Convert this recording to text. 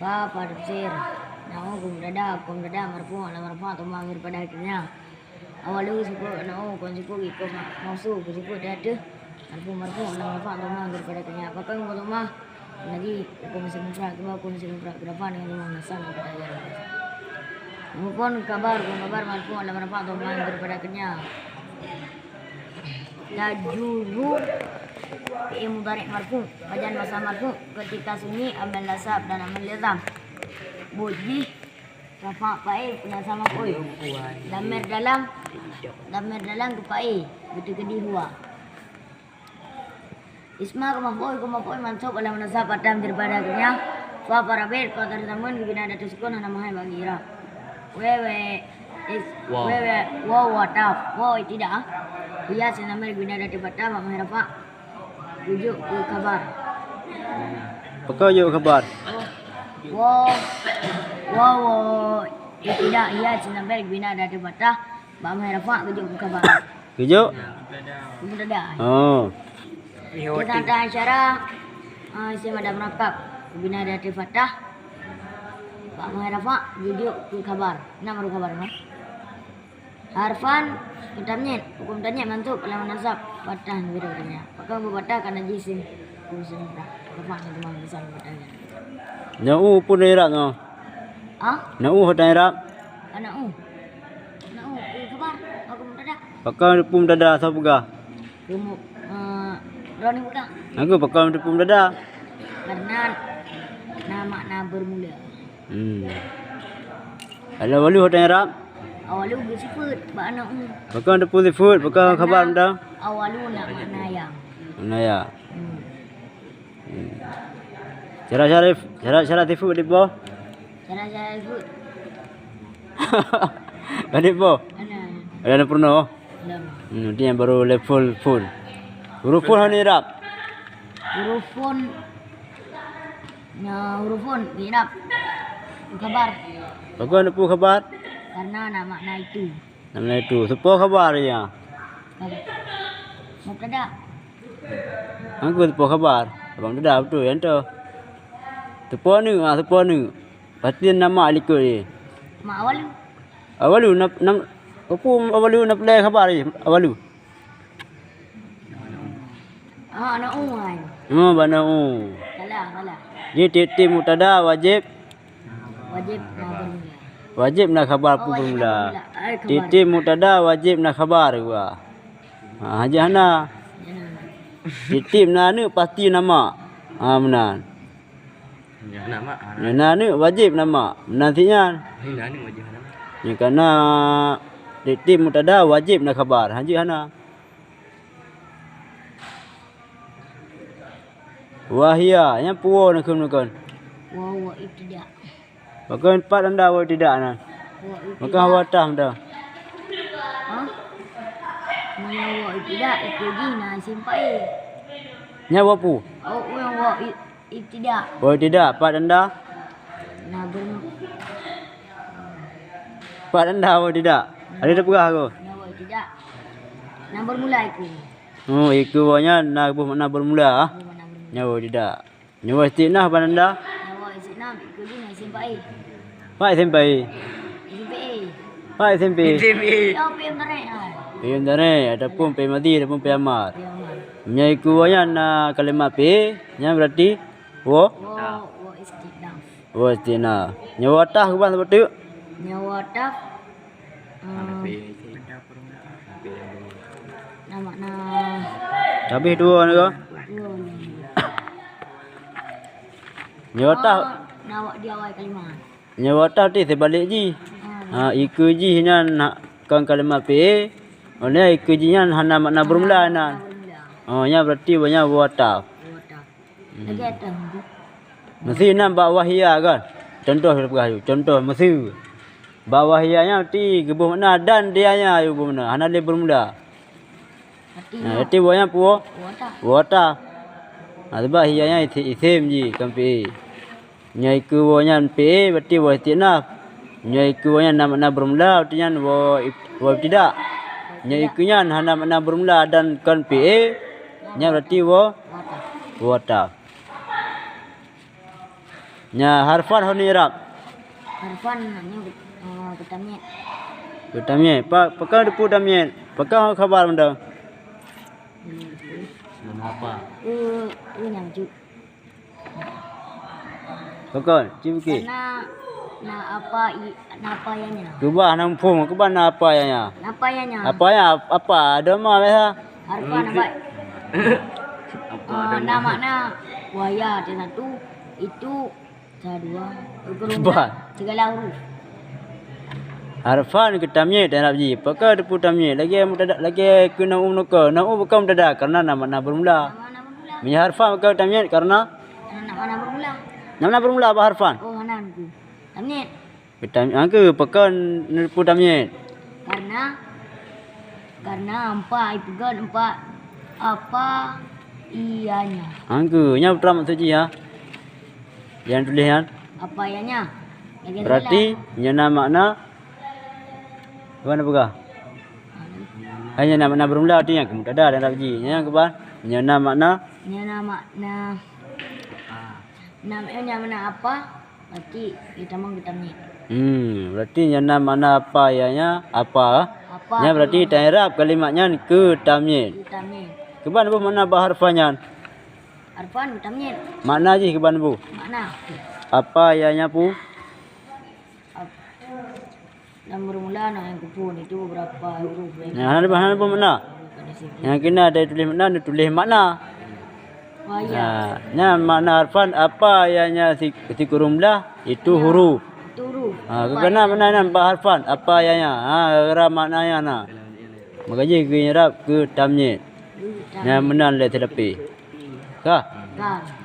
Fa tafsir. Na'u kum dada marfu ala marfu atau mangir pada akhirnya. Awalu siku na'u kon siku iko mausu siku dada marfu ala marfu atau mangir pada akhirnya. Apa yang mau mah? Lagi hukum mesin mufrad kedua hukum mesin mufrad ke depan yang memang nasan pada akhirnya. Maupun kabar marfu ala marfu atau mangir pada akhirnya. Tajuru fi'il mudhari' marfu bagian masa marfu ketika sunyi amal nasab dan amal jazam. Buji rafa fa'il punya sama koi. Damir dalam ke fa'il betul ke huwa. Isma ke maf'ul mansub ala nasab padam daripada akhirnya. Fa parabir fa terzamun bina ada sukun ana mahai bagi ira. Wewe wa taf wa tidak. Iya senamir bina dari bata mak rafa. Ujuk kabar. Pakai ujuk kabar. Tidak iya senamir bina dari bata mak rafa ujuk kabar. Ujuk? Mudah. Oh. Kita ada acara isim ada merakab bina dari bata mak rafa ujuk kabar. Nama kabar mah. Harfan hukum tanya mantuk kalau nasab patah berikutnya. Maka berpatah karena jisim kusin berapa yang memang bisa berpatahnya. Nau pun daerah no. Nau daerah. Nau kabar aku mendadak. Pakai pum dadaasa buka. Kamu Roni buka. Aku pakai pum dada. Karena nama bermula. Ada walu daerah. Awalu bersifat makna Pakai ada pun food, pakai kabar dah. Awalu nak makna yang. Mana ya? Cara tifu di bawah. Cara itu Di bawah. Ada pernah. dalam Nanti yang baru level full. Huruf full hari rap. hurufun hirap kabar Pakai ada pun kabar. karena nama itu Nama itu. Sepo kabar ya. mubtada Aku sepo kabar. Abang dah betul yang tu. Sepo ni, pasti nama alikut ni. ma awalu Awalu nam apa awalu nak play kabar ni. Awalu. ana umai Bana salah Ni titim mutada wajib nak khabar pula. Titim mutada wajib nak khabar gua. Haji hana. Titim na ni pasti nama. Benar. Ya nama. Na ni wajib nama. Nantinya. Nah ni wajib nama. Ni karena titim mutada wajib nak khabar. Haji hana. Wahia, yang puo nak kan. wa ibtida Bahkan empat anda awak tidak nak. Maka awak tahu dah. mana wa ibtida itu gina simpai Nyawa pu. yang wa ibtida Oh tidak, empat anda. nah Empat anda awak tidak. Ada dah pegah aku. wa ibtida nah bermula itu Oh, itu wanya nak bermula. Nyawa tidak. Nyawa istinah pada anda. wa isnam itu gina simpai Pak SMP. Pak SMP. oh pem tarik Pem dare, ada pun pem madi, ada pun pem amar. Nya iku wanya na kalimat pe, nya berarti wo wa istidaf wo istinah. Nyawa tah ku bang betul. nyawa taf nama Habis dua ni ko. Nyawa tah, nawa di awal kalimat nyawa tah ti sebalik ji. Iku ji nya nak kan kalimat pe. Oleh iku ji nya hana makna bermula na. Oh, nya berarti banyak wo tah. lagi ada Mesti nak bawa wahia kan. Contoh contoh mesti. Bawa wahianya ti gebuh mana dan dianya ayu mana. Hana dia bermula. Nanti buahnya puo. Wata. Sebab hianya isim ji kampi. Nyai ku buahnya pe berarti buah tiana. Nyai ku buahnya nama bermula artinya buah tidak. Nyai kunya hana mana bermula dan kan pe. Nya berarti wata. Nya harfan hon i'rab. Harfan ni ketamnya. Tamye. Pakang depu tamye. Pakang khabar benda. Nama apa? Yang ju. Pakang cibuki. Na apa yanya? Kubah nang phum kubah na apa ya. Apa yanya? Apa ya? Apa ada mah biasa. Harfan apa? Apa Nama buaya ada satu, itu ada dua, Bah. segala huruf. Harfan ke tamye dan rabji. Pakang depu tamye. Lagi lagi kena nuka. Na bukan mendadak karena nama bermula. Nama bermula. Min harfan pakang tamye karena Nama bermula. nama bermula apa harfan? Oh hananku. Tamnya Tamye angke pakang depu tamye. karena empat ipugan empat apa ianya. Angke nya betul suci ya. Yang tulisan. Apa ianya? Berarti nya makna apa nak hanya nama bermula artinya kemudahan dan rabji. Yang keban nya makna namanya mana apa? Berarti kita tamnya. Berarti nya makna apa ianya apa? Apa? Nya berarti i'rab kalimatnya ke tamyiz. Tamnya. Keban bu mana harfannya? Harfan tamnya. Makna je keban bu. Mana? Apa ianya pu? Nama bermula yang kupun itu berapa huruf? Nah, hana bu mana? Yang kena ada tulis makna, ada tulis makna. Waya. Nya makna harfan apa ianya si kurumlah itu huruf. Itu huruf. Kena mana nan harfan apa ianya? Ra maknanya na. Makanya ke i'rab ke tamyiz. Nya menan le terapi. Kah? Kan.